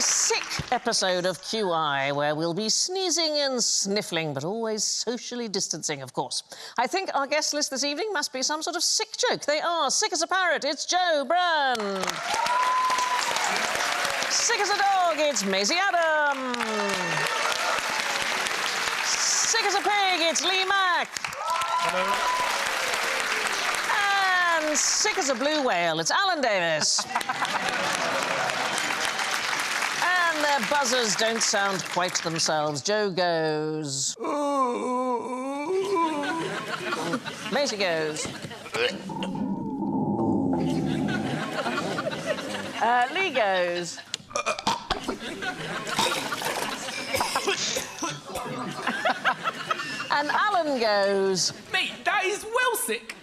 Sick episode of QI, where we'll be sneezing and sniffling, but always socially distancing, of course. I think our guest list this evening must be some sort of sick joke. They are sick as a parrot, it's Joe Brand. Sick as a dog, it's Maisie Adam. Sick as a pig, it's Lee Mack. Hello. And sick as a blue whale, it's Alan Davis. And their buzzers don't sound quite themselves. Joe goes... Maisie goes... Lee goes... And Alan goes... Mate, that is well sick.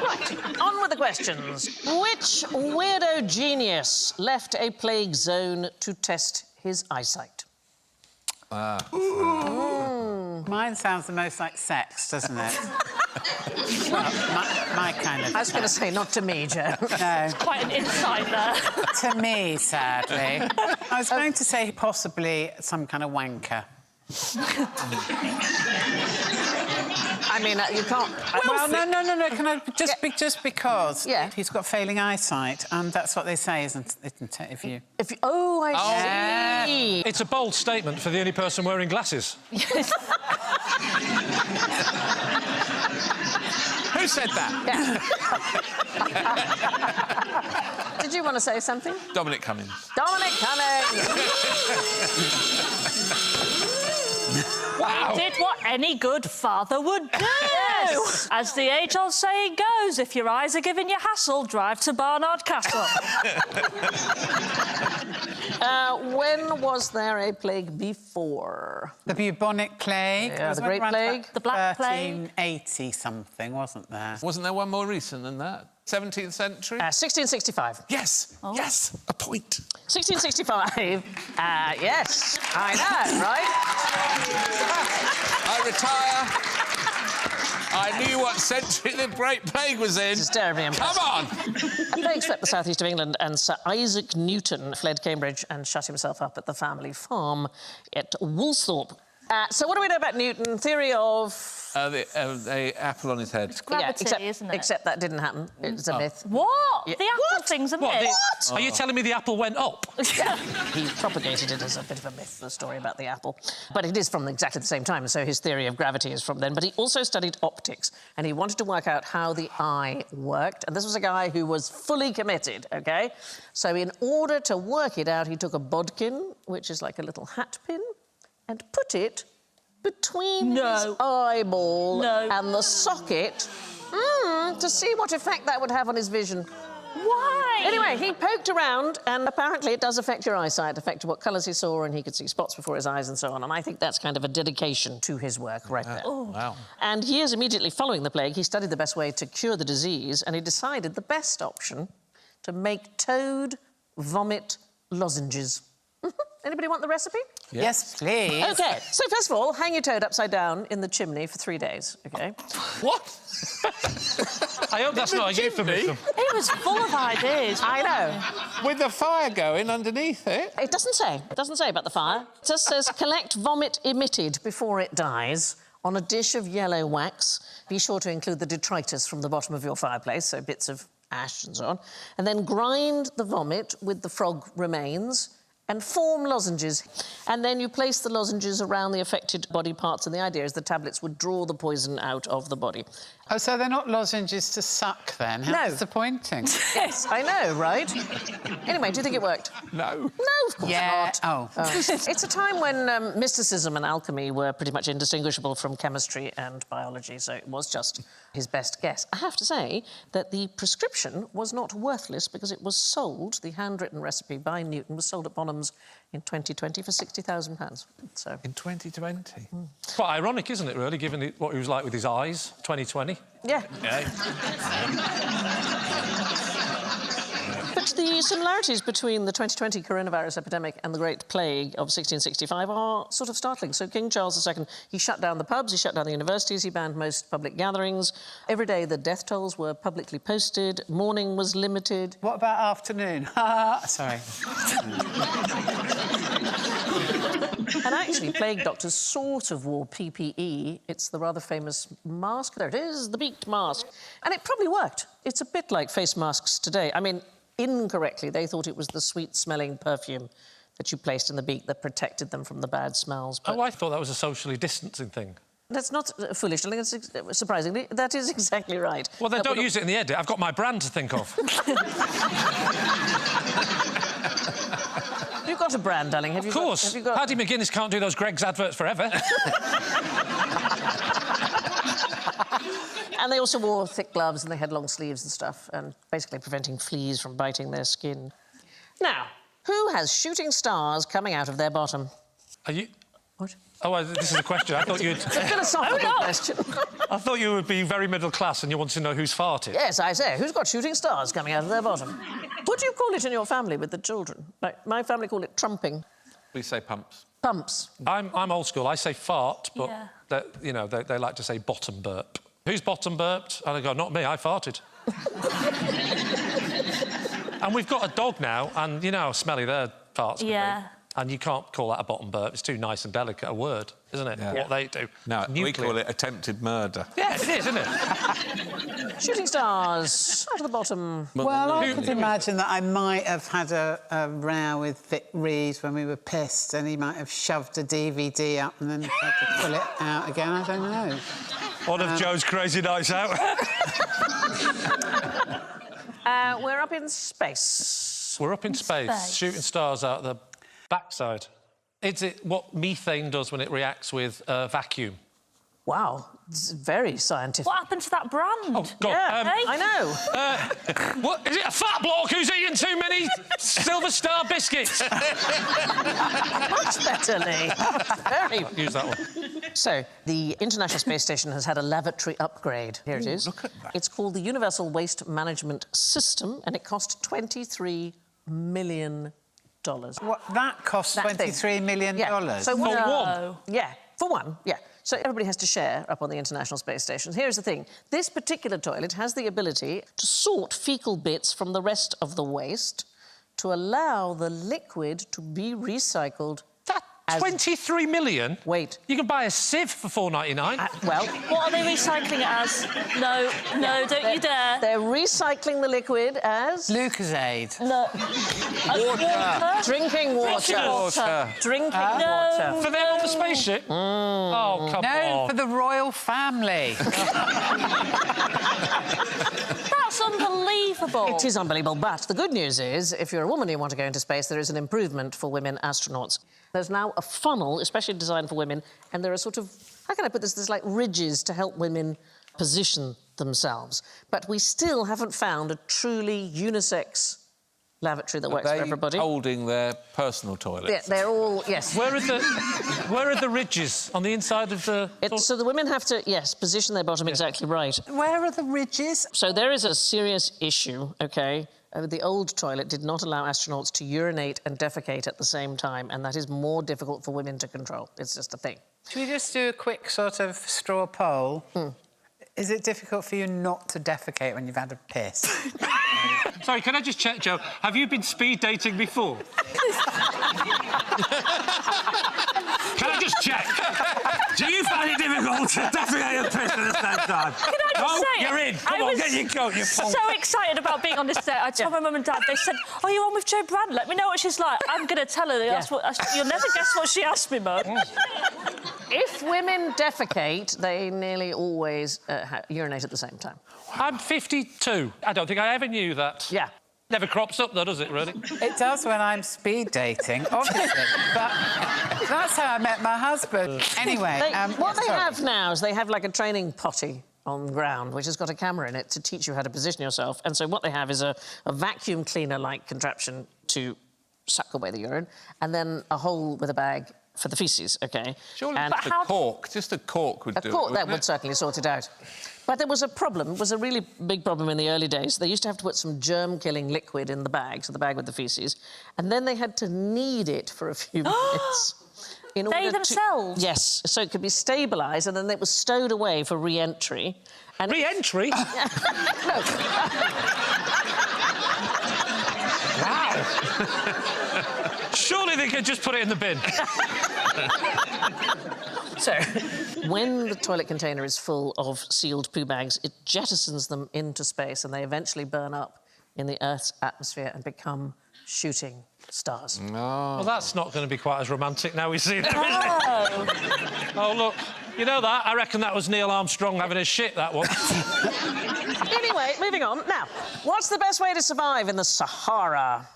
Right, on with the questions. Which weirdo genius left a plague zone to test his eyesight? Mine sounds the most like sex, doesn't it? Well, my kind of... I was going to say, not to me, Joe. No. Quite an insight there. To me, sadly. I was going to say possibly some kind of wanker. I mean, you can't... Well, no. Can I just because he's got failing eyesight, and that's what they say, isn't it? If you... Oh, I see. It's a bold statement for the only person wearing glasses. Yes. Who said that? Yeah. Did you want to say something? Dominic Cummings. Dominic Cummings! Wow. He did what any good father would do. Yes. As the age-old saying goes, if your eyes are giving you hassle, drive to Barnard Castle. When was there a plague before? The bubonic plague. Yeah, the Great Plague. The Black Plague. 1380-something, wasn't there? Wasn't there one more recent than that? 17th century? 1665. Yes, yes, a point. 1665. Yes, I know, right? I retire. I knew what century the Great Plague was in. This is terribly impressive. Come on! A plague swept the southeast of England, and Sir Isaac Newton fled Cambridge and shut himself up at the family farm at Woolsthorpe. So what do we know about Newton? Theory of... the apple on his head. It's gravity, isn't it? Except that didn't happen. It's a myth. What? Yeah. The apple thing's a myth. What? Are you telling me the apple went up? He propagated it as a bit of a myth, the story about the apple. But it is from exactly the same time, so his theory of gravity is from then. But he also studied optics, and he wanted to work out how the eye worked. And this was a guy who was fully committed, OK? So in order to work it out, he took a bodkin, which is like a little hat pin, and put it between his eyeball and the socket to see what effect that would have on his vision. Why? Anyway, he poked around, and apparently it does affect your eyesight, affected what colours he saw, and he could see spots before his eyes and so on. And I think that's kind of a dedication to his work right there. Oh. Wow. And years immediately following the plague, he studied the best way to cure the disease, and he decided the best option to make toad vomit lozenges. Anybody want the recipe? Yes, please. OK, so first of all, hang your toad upside down in the chimney for 3 days, OK? What? I hope that's not a euphemism. He was full of ideas. I know. With the fire going underneath it? It doesn't say. It doesn't say about the fire. It just says collect vomit emitted before it dies on a dish of yellow wax. Be sure to include the detritus from the bottom of your fireplace, so bits of ash and so on. And then grind the vomit with the frog remains and form lozenges. And then you place the lozenges around the affected body parts, and the idea is the tablets would draw the poison out of the body. Oh, so they're not lozenges to suck, then? How disappointing. Yes, I know, right? Anyway, do you think it worked? No. No, of course Yeah. not. Oh. It's a time when mysticism and alchemy were pretty much indistinguishable from chemistry and biology, so it was just his best guess. I have to say that the prescription was not worthless because it was sold, the handwritten recipe by Newton was sold at Bonham's in 2020 for £60,000. So In 2020? Quite ironic, isn't it, really, given what he was like with his eyes, 2020? yeah. Yeah. But the similarities between the 2020 coronavirus epidemic and the Great Plague of 1665 are sort of startling. So King Charles II, he shut down the pubs, he shut down the universities, he banned most public gatherings. Every day the death tolls were publicly posted, mourning was limited. What about afternoon? Sorry. And actually, plague doctors sort of wore PPE. It's the rather famous mask. There it is, the beaked mask. And it probably worked. It's a bit like face masks today. I mean, incorrectly, they thought it was the sweet-smelling perfume that you placed in the beak that protected them from the bad smells. But Oh, I thought that was a socially distancing thing. that's not foolish. I think it's surprisingly, that is exactly right. Well, then don't use it in the edit. I've got my brand to think of. You've got a brand, darling. Have you Of course. Have you got... Paddy McGuinness can't do those Greggs adverts forever. And they also wore thick gloves and they had long sleeves and stuff, and basically preventing fleas from biting their skin. Now, who has shooting stars coming out of their bottom? Are you... What? Oh, this is a question. I thought you'd... It's a philosophical question. I thought you would be very middle class and you wanted to know who's farted. Yes, I say, who's got shooting stars coming out of their bottom? What do you call it in your family with the children? Like, my family call it trumping. We say pumps. Pumps. I'm old school. I say fart, but, Yeah. you know, they like to say bottom burp. Who's bottom burped? And I go, not me, I farted. And we've got a dog now, and you know how smelly their farts can Yeah. be. And you can't call that a bottom burp. It's too nice and delicate a word, isn't it? Yeah. What they do. No, we Nuclear. call it attempted murder. Yeah, it is, isn't it? Shooting stars out of the bottom. Well, I could imagine that I might have had a row with Vic Reeves when we were pissed, and he might have shoved a DVD up and then had to pull it out again. I don't know. One of Joe's crazy nights out. We're up in space. We're up in space, Space. shooting stars out the backside. Is it what methane does when it reacts with vacuum? Wow, it's very scientific. What happened to that brand? Oh, God. Yeah, Hey? I know. What, is it a fat bloke who's eating too many Silver Star biscuits? Much better, Lee. Very. Use that one. So, the International Space Station has had a lavatory upgrade. Here it is. look at that. It's called the Universal Waste Management System, and it cost $23 million. What, that cost That thing. $23 million? Yeah. So For what- one? Yeah, for one, yeah. So everybody has to share up on the International Space Station. Here's the thing. This particular toilet has the ability to sort faecal bits from the rest of the waste to allow the liquid to be recycled. That As- 23 million? Wait. You can buy a sieve for $4.99. Well, What are they recycling it as? No, no, don't you dare. they're recycling the liquid as Lucozade. No. Water. drinking water. Water. Drinking No. water. For them on the spaceship? Oh, come No, on. for the royal family. That's unbelievable. It is unbelievable, but the good news is, if you're a woman and you want to go into space, there is an improvement for women astronauts. There's now a funnel, especially designed for women, and there are sort of, how can I put this, there's like ridges to help women position themselves. But we still haven't found a truly unisex lavatory that works for everybody. Holding their personal toilets. Yeah, they're all, yes. Where are the ridges? On the inside of the... So the women have to, yes, position their bottom exactly right. Where are the ridges? So there is a serious issue, OK? The old toilet did not allow astronauts to urinate and defecate at the same time, and that is more difficult for women to control. It's just a thing. Should we just do a quick sort of straw poll? Is it difficult for you not to defecate when you've had a piss? Sorry, can I just check, Joe? Have you been speed dating before? Can I just check? Do you find it difficult to defecate and piss at the same time? Can I just say, You're in. Come I on, was get your coat, you fool. so excited about being on this date. I told my mum and dad, they said, "Are you on with Jo Brand? Let me know what she's like." I'm going to tell her. That's what, you'll never guess what she asked me, Mum. If women defecate, they nearly always urinate at the same time. I'm 52. I don't think I ever knew that. Yeah. Never crops up, though, does it, really? It does when I'm speed dating, obviously. But that's how I met my husband. Anyway, What they have now is they have, like, a training potty on the ground, which has got a camera in it to teach you how to position yourself. And so what they have is a vacuum cleaner-like contraption to suck away the urine, and then a hole with a bag for the faeces, OK? Surely and just a cork. Just a cork would do it, that wouldn't would it? certainly sort it out. But there was a problem. It was a really big problem in the early days. They used to have to put some germ-killing liquid in the bag, so the bag with the faeces, and then they had to knead it for a few minutes. In order They themselves? Yes, so it could be stabilised, and then it was stowed away for re-entry. And Re-entry? No. Wow! Surely they could just put it in the bin. So, when the toilet container is full of sealed poo bags, it jettisons them into space, and they eventually burn up in the Earth's atmosphere and become shooting stars. Well, that's not going to be quite as romantic now we see them, is it? Oh, look. You know that? I reckon that was Neil Armstrong having a shit, that one. Anyway, moving on. Now, what's the best way to survive in the Sahara?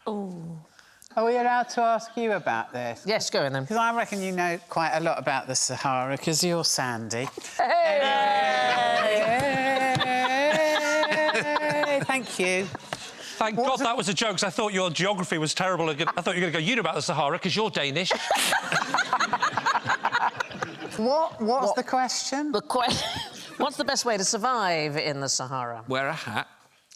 Are we allowed to ask you about this? Yes, go in then. Because I reckon you know quite a lot about the Sahara, because you're Sandy. Hey! Thank you. Thank God that was a joke, because I thought your geography was terrible. I thought you were going to go, you know about the Sahara, because you're Danish. What's the question? What's the best way to survive in the Sahara? Wear a hat.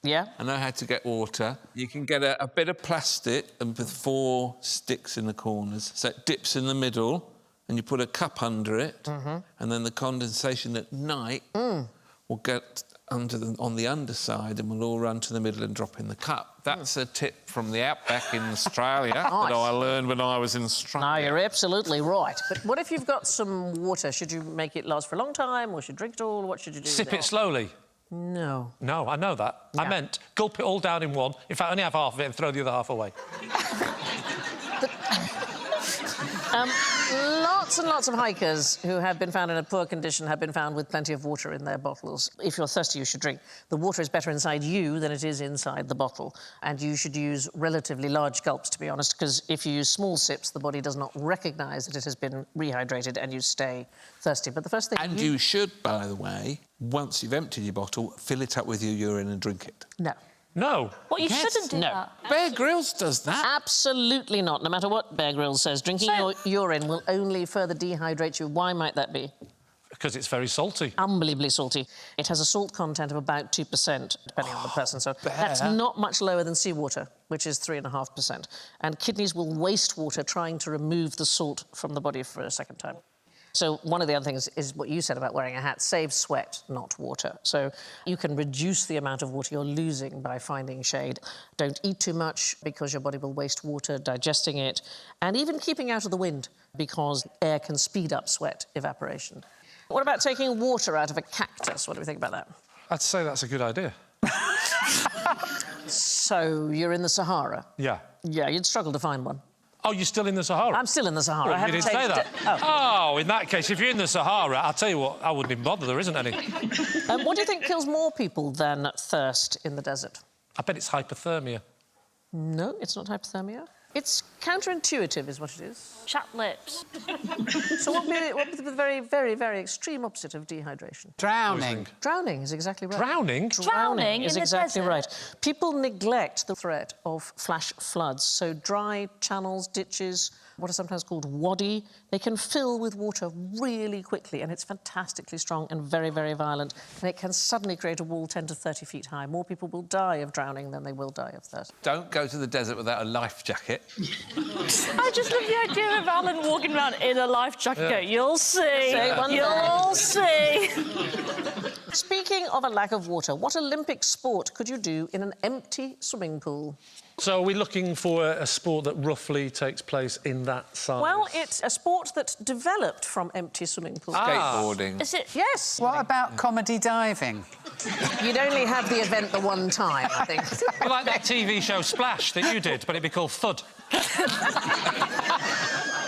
Yeah? I know how to get water. You can get a bit of plastic and with 4 sticks in the corners, so it dips in the middle, and you put a cup under it, and then the condensation at night will get on the underside and will all run to the middle and drop in the cup. That's a tip from the outback in Australia that I learned when I was in Australia. No, you're absolutely right. But what if you've got some water? Should you make it last for a long time, or should you drink it all? What should you do? Sip it slowly. No. No, I know that. Yeah. I meant gulp it all down in one. In fact, only have half of it and throw the other half away. Lots and lots of hikers who have been found in a poor condition have been found with plenty of water in their bottles. If you're thirsty, you should drink. The water is better inside you than it is inside the bottle, and you should use relatively large gulps, to be honest, because if you use small sips, the body does not recognise that it has been rehydrated and you stay thirsty. But the first thing... And you should, by the way, once you've emptied your bottle, fill it up with your urine and drink it. No. No. What, you Yes. shouldn't do No. that? Bear Grylls does that. Absolutely not. No matter what Bear Grylls says, drinking your urine will only further dehydrate you. Why might that be? Because it's very salty. Unbelievably salty. It has a salt content of about 2%, depending on the person. So that's not much lower than seawater, which is 3.5%. And kidneys will waste water trying to remove the salt from the body for a second time. So one of the other things is what you said about wearing a hat. Save sweat, not water. So you can reduce the amount of water you're losing by finding shade. Don't eat too much because your body will waste water digesting it. And even keeping out of the wind, because air can speed up sweat evaporation. What about taking water out of a cactus? What do we think about that? I'd say that's a good idea. So you're in the Sahara? Yeah. Yeah, you'd struggle to find one. Oh, you're still in the Sahara? I'm still in the Sahara. Well, I you haven't didn't say taken that. it. Oh. Oh, in that case, if you're in the Sahara, I'll tell you what, I wouldn't even bother. There isn't any. What do you think kills more people than thirst in the desert? I bet it's hypothermia. No, it's not hypothermia. It's counterintuitive, is what it is. Chapped lips. So what would be the very, very, very extreme opposite of dehydration? Drowning. Drowning is exactly right. Drowning? Drowning is in the exactly desert? right. People neglect the threat of flash floods. So dry channels, ditches, what are sometimes called wadi, they can fill with water really quickly, and it's fantastically strong and very, very violent, and it can suddenly create a wall 10 to 30 feet high. More people will die of drowning than they will die of thirst. Don't go to the desert without a life jacket. I just love the idea of Alan walking around in a life jacket going, you'll see, you'll see. Speaking of a lack of water, what Olympic sport could you do in an empty swimming pool? So are we looking for a sport that roughly takes place in that size? Well, it's a sport that developed from empty swimming pools. Skateboarding. Is it? Yes. What about comedy diving? You'd only have the event the one time, I think. Well, like that TV show Splash that you did, but it'd be called Thud.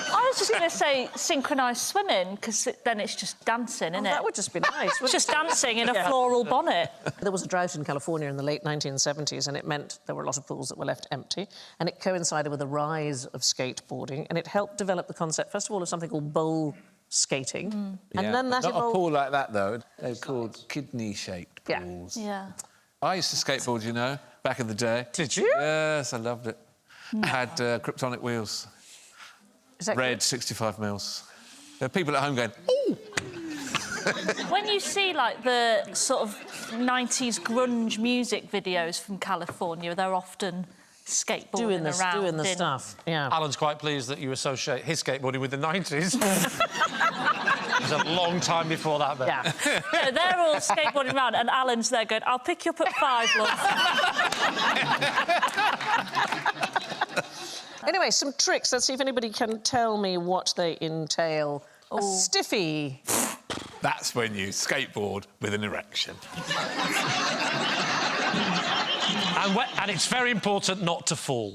I was was just going to say synchronised swimming, because then it's just dancing, isn't it? That would just be nice. It's just dancing in a floral bonnet. There was a drought in California in the late 1970s, and it meant there were a lot of pools that were left empty, and it coincided with the rise of skateboarding, and it helped develop the concept, first of all, of something called bowl skating, and then that Not evolved... a pool like that, though. They're called kidney-shaped Yeah. pools. Yeah. I used to skateboard, you know, back in the day. Did you? Yes, I loved it. Had kryptonic wheels. Is that Red, 65 mils. There are people at home going, ooh! When you see, like, the sort of 90s grunge music videos from California, they're often skateboarding around. Doing the stuff, yeah. Alan's quite pleased that you associate his skateboarding with the 90s. It was a long time before that, then. Yeah. Yeah, they're all skateboarding around, and Alan's there going, I'll pick you up at 5, love. Anyway, some tricks. Let's see if anybody can tell me what they entail. A stiffy. That's when you skateboard with an erection. And it's very important not to fall.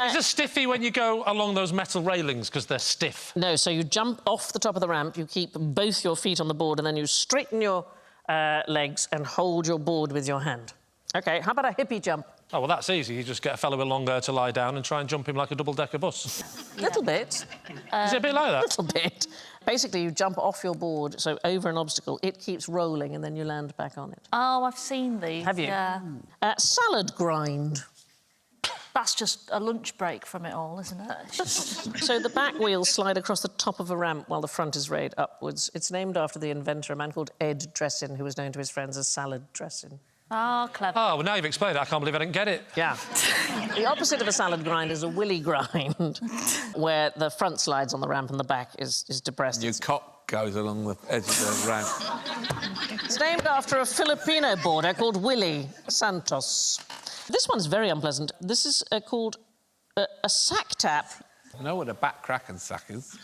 Is a stiffy when you go along those metal railings because they're stiff? No, so you jump off the top of the ramp, you keep both your feet on the board, and then you straighten your legs and hold your board with your hand. OK, how about a hippie jump? Oh, well, that's easy. You just get a fellow with long hair to lie down and try and jump him like a double-decker bus. Little bit. Is it a bit like that? Little bit. Basically, you jump off your board, so over an obstacle, it keeps rolling, and then you land back on it. Oh, I've seen these. Have you? Yeah. Salad grind. That's just a lunch break from it all, isn't it? It's just... So the back wheels slide across the top of a ramp while the front is raised upwards. It's named after the inventor, a man called Ed Dressin, who was known to his friends as Salad Dressin. Oh, clever. Oh, well, now you've explained it. I can't believe I didn't get it. Yeah. The opposite of a salad grind is a willy grind, where the front slides on the ramp and the back is depressed. Your cock goes along the edge of the ramp. It's named after a Filipino boarder called Willie Santos. This one's very unpleasant. This is called a sack tap. I know what a back crack and sack is.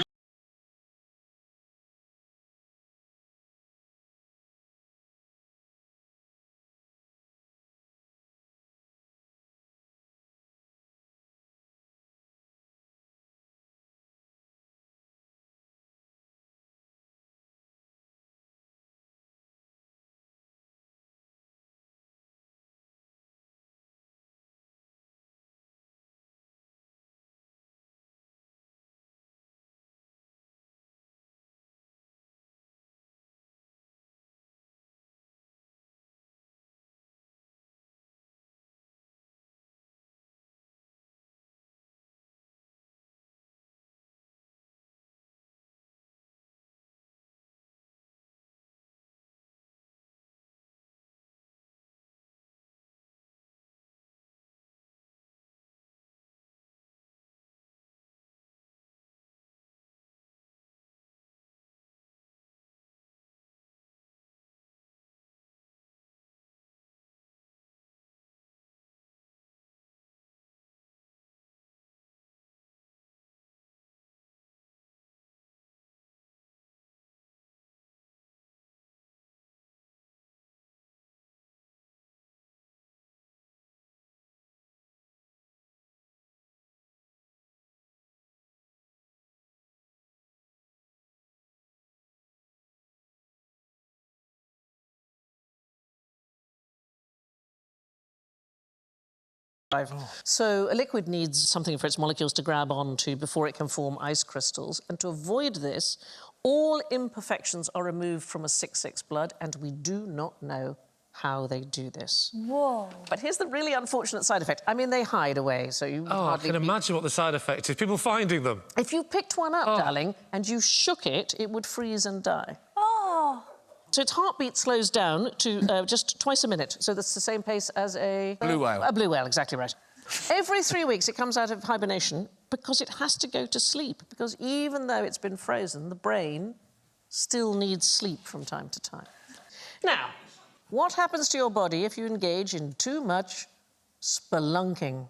So a liquid needs something for its molecules to grab onto before it can form ice crystals. And to avoid this, all imperfections are removed from a 6/6 blood, and we do not know how they do this. Whoa. But here's the really unfortunate side effect. I mean, they hide away, so you Oh, I hardly... can imagine what the side effect is. People finding them. If you picked one up, darling, and you shook it, it would freeze and die. Oh. So its heartbeat slows down to just twice a minute. So that's the same pace as a... Blue whale. A blue whale, exactly right. Every 3 weeks it comes out of hibernation because it has to go to sleep, because even though it's been frozen, the brain still needs sleep from time to time. Now, what happens to your body if you engage in too much spelunking?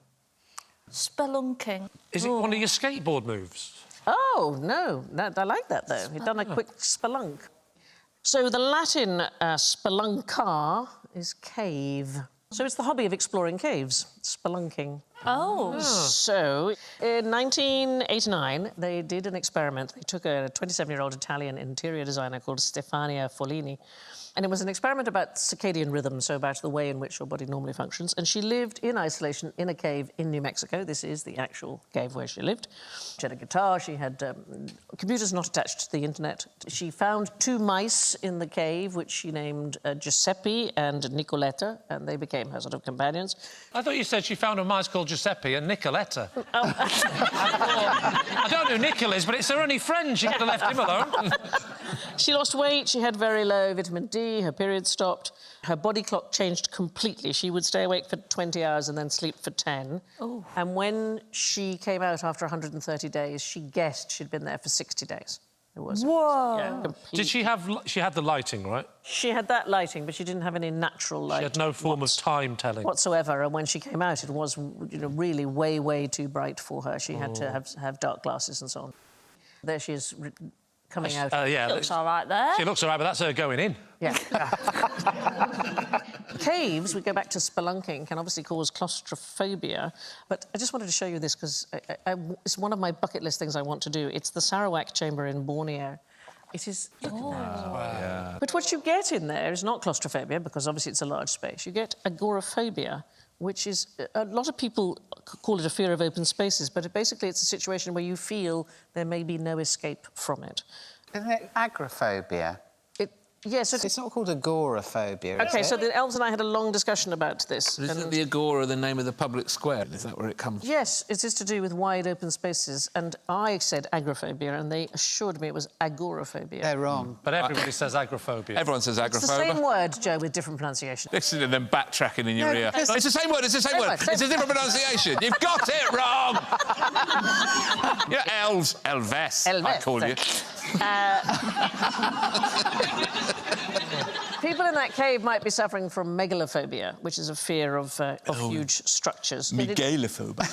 Spelunking. Is it one of your skateboard moves? Oh, no. I like that, though. You've done a quick spelunk. So the Latin speluncar is cave. So it's the hobby of exploring caves, spelunking. Oh. So, in 1989, they did an experiment. They took a 27-year-old Italian interior designer called Stefania Follini, and it was an experiment about circadian rhythm, so about the way in which your body normally functions. And she lived in isolation in a cave in New Mexico. This is the actual cave where she lived. She had a guitar. She had computers not attached to the internet. She found 2 mice in the cave, which she named Giuseppe and Nicoletta, and they became her sort of companions. I thought you said she found a mice called Giuseppe and Nicoletta. I don't know who Nicol is, but it's her only friend. She could have left him alone. She lost weight. She had very low vitamin D. Her period stopped. Her body clock changed completely. She would stay awake for 20 hours and then sleep for 10. Oh. And when she came out after 130 days, she guessed she'd been there for 60 days. It was. Whoa. Yeah, complete. Did she have... She had the lighting, right? She had that lighting, but she didn't have any natural light. She had no form of time-telling. Whatsoever. And when she came out, it was, really way, way too bright for her. She had to have dark glasses and so on. There she is, coming out. Yeah. Looks all right there. She looks all right, but that's her going in. Yeah. Caves, we go back to spelunking, can obviously cause claustrophobia. But I just wanted to show you this because it's one of my bucket list things I want to do. It's the Sarawak Chamber in Borneo. It is... Look at that. Wow. Yeah. But what you get in there is not claustrophobia, because obviously it's a large space. You get agoraphobia, which is... A lot of people call it a fear of open spaces, but basically it's a situation where you feel there may be no escape from it. Isn't it agoraphobia? Yes. It's not called agoraphobia, OK, is so it? the elves and I had a long discussion about this. Isn't the Agora the name of the public square? Is that where it comes from? Yes, it is to do with wide open spaces, and I said agoraphobia, and they assured me it was agoraphobia. They're wrong. But everybody says agoraphobia. Everyone says It's the agoraphobia. same word, Joe, with different pronunciation. Listen to them backtracking in your No, ear. because- It's the same word, it's the same word. It's a different pronunciation. You've got it wrong! You're elves. Elves, I call you. People in that cave might be suffering from megalophobia, which is a fear of huge structures. Megalophobia.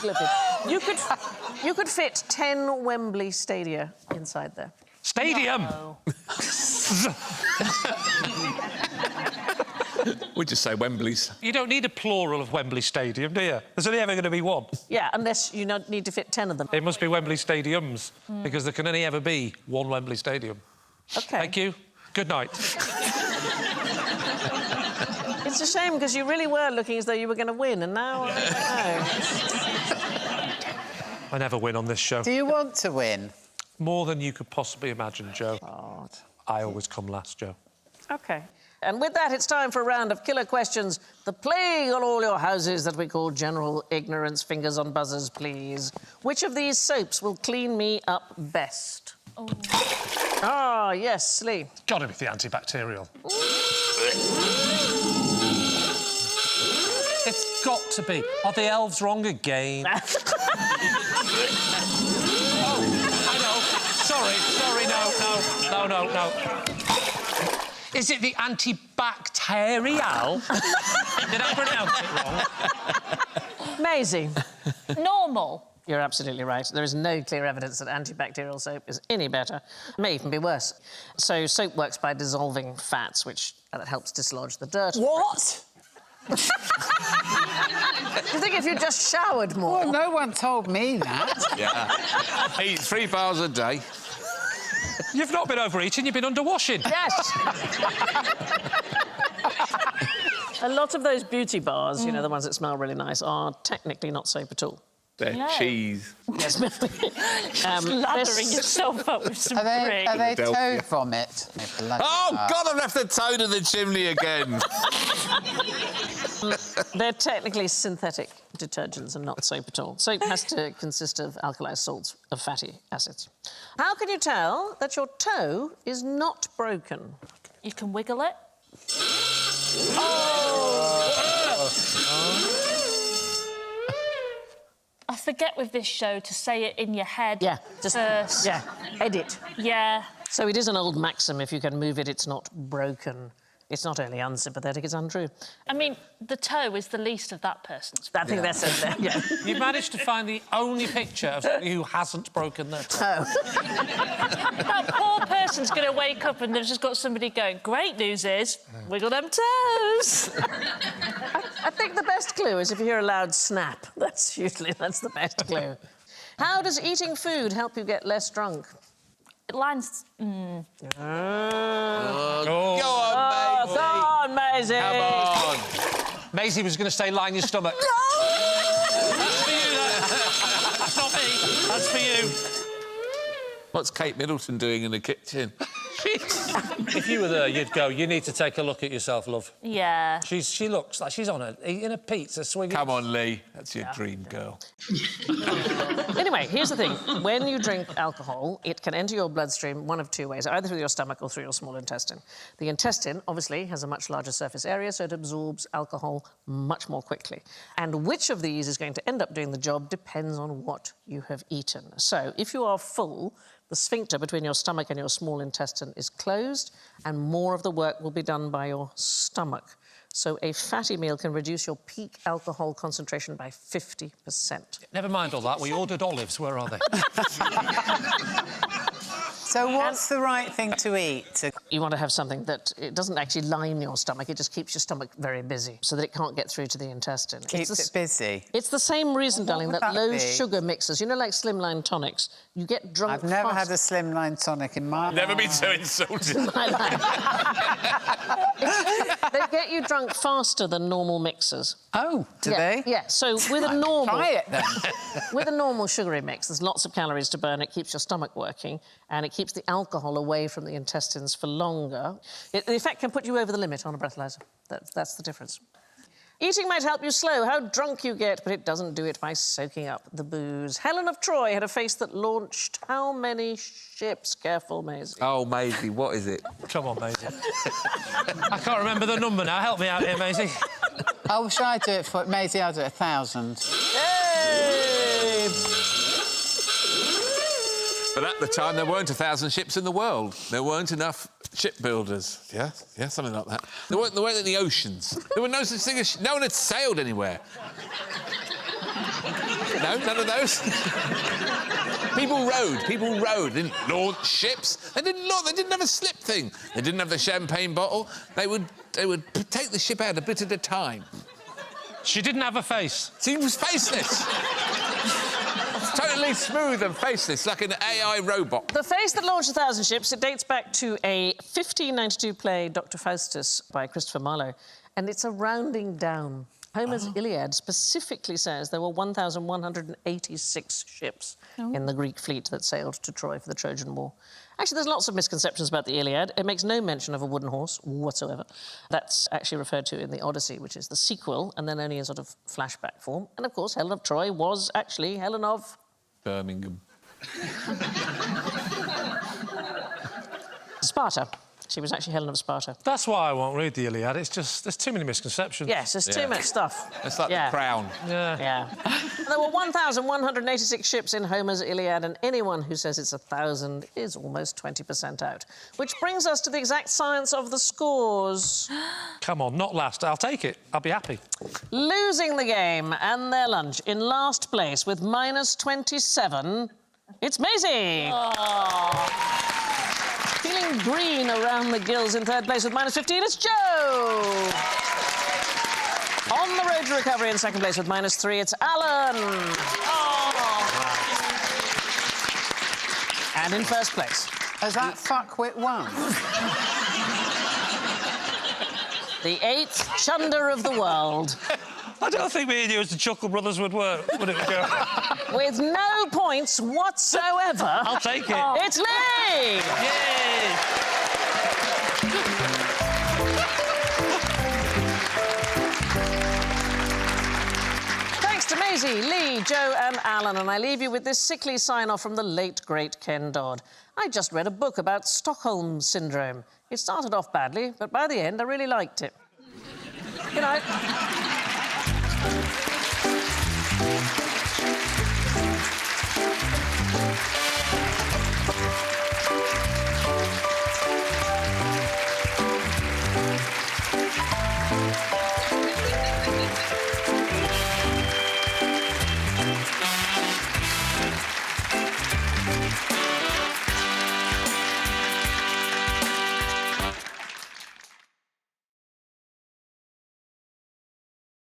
You could fit 10 Wembley stadia inside there. Stadium! No. We just say Wembley's. You don't need a plural of Wembley Stadium, do you? There's only ever going to be one. Yeah, unless you need to fit 10 of them. It must be Wembley Stadiums, because there can only ever be one Wembley Stadium. OK. Thank you. Good night. It's a shame, because you really were looking as though you were going to win, and now, I don't know. I never win on this show. Do you want to win? More than you could possibly imagine, Joe. God. I always come last, Joe. OK. And with that, it's time for a round of killer questions. The plague on all your houses that we call general ignorance. Fingers on buzzers, please. Which of these soaps will clean me up best? Oh. Ah, yes, Lee. Got to be the antibacterial. It's got to be. Are the elves wrong again? Oh, I know. Sorry, no. Is it the antibacterial? Did I pronounce it wrong? Maisie. Normal. You're absolutely right. There is no clear evidence that antibacterial soap is any better. It may even be worse. So soap works by dissolving fats, which helps dislodge the dirt. What? Do you think if you just showered more? Well, no one told me that. Yeah. Eat 3 bars a day. You've not been overeating, you've been underwashing. Yes. A lot of those beauty bars, you know, the ones that smell really nice, are technically not soap at all. They're No. cheese. Yes. Lathering yourself up with some Are they brie. toad vomit? Oh, God, I've left the toad in the chimney again. They're technically synthetic detergents and not soap at all. Soap has to consist of alkali salts of fatty acids. How can you tell that your toe is not broken? You can wiggle it. I forget with this show to say it in your head. Yeah, just first. edit. Yeah. So it is an old maxim: if you can move it, it's not broken. It's not only unsympathetic, it's untrue. I mean, the toe is the least of that person's. I think that's it there, yeah. You managed to find the only picture of somebody who hasn't broken their toe. That poor person's going to wake up and they've just got somebody going, great news is, wiggle them toes. I think the best clue is if you hear a loud snap. That's the best clue. How does eating food help you get less drunk? It lines... Go on, Maisie. Go on, Maisie. Come on. Maisie was going to say, line your stomach. No! That's for you, that's not me. That's for you. What's Kate Middleton doing in the kitchen? If you were there, you'd go, you need to take a look at yourself, love. Yeah. She looks like she's eating a pizza, swinging... Come on, Lee. That's your dream girl. Anyway, here's the thing. When you drink alcohol, it can enter your bloodstream one of two ways, either through your stomach or through your small intestine. The intestine, obviously, has a much larger surface area, so it absorbs alcohol much more quickly. And which of these is going to end up doing the job depends on what you have eaten. So, if you are full, the sphincter between your stomach and your small intestine is closed, and more of the work will be done by your stomach. So a fatty meal can reduce your peak alcohol concentration by 50%. Never mind all that. We ordered olives. Where are they? So what's the right thing to eat? You want to have something that it doesn't actually line your stomach, it just keeps your stomach very busy so that it can't get through to the intestine. Keeps it busy. It's the same reason, darling, would that that low be? sugar mixers, you know, like slimline tonics, you get drunk I've never fast. had a slimline tonic in my life. Never been so insulted. They get you drunk faster than normal mixers. Oh, do they? Yeah, so with a normal... Try it, then. With a normal sugary mix, there's lots of calories to burn, it keeps your stomach working, and it keeps the alcohol away from the intestines for longer. The effect can put you over the limit on a breathalyzer. That's the difference. Eating might help you slow how drunk you get, but it doesn't do it by soaking up the booze. Helen of Troy had a face that launched how many ships? Careful, Maisie. Oh, Maisie, what is it? Come on, Maisie. I can't remember the number now. Help me out here, Maisie. Oh, shall I do it for... Maisie, I'll do it 1,000. Hey! But at the time, there weren't 1,000 ships in the world. There weren't enough shipbuilders. Yeah, something like that. There weren't any oceans. There were no such thing as... No one had sailed anywhere. No, none of those. People rowed. They didn't launch ships. They didn't have a slip thing. They didn't have the champagne bottle. They would take the ship out a bit at a time. She didn't have a face. She was faceless. Totally smooth and faceless, like an AI robot. The face that launched 1,000 ships, it dates back to a 1592 play, Dr. Faustus, by Christopher Marlowe, and it's a rounding down. Homer's Iliad specifically says there were 1,186 ships in the Greek fleet that sailed to Troy for the Trojan War. Actually, there's lots of misconceptions about the Iliad. It makes no mention of a wooden horse whatsoever. That's actually referred to in the Odyssey, which is the sequel, and then only in sort of flashback form. And, of course, Helen of Troy was actually Helen of... Birmingham. Sparta. She was actually Helen of Sparta. That's why I won't read the Iliad. It's just... There's too many misconceptions. Yes, there's too much stuff. It's like the Crown. Yeah. There were 1,186 ships in Homer's Iliad, and anyone who says it's 1,000 is almost 20% out. Which brings us to the exact science of the scores. Come on, not last. I'll take it. I'll be happy. Losing the game and their lunch in last place with -27, it's Maisie. Feeling green around the gills in third place with -15, it's Joe. On the road to recovery in second place with -3, it's Alan. And in first place... Has that fuckwit won? The 8th chunder of the world. I don't think me and you as the Chuckle Brothers would work, would it, Joe? With no points whatsoever. I'll take it. It's Lee! Yay! Thanks to Maisie, Lee, Joe and Alan, and I leave you with this sickly sign-off from the late, great Ken Dodd. I just read a book about Stockholm Syndrome. It started off badly, but by the end I really liked it. Good night.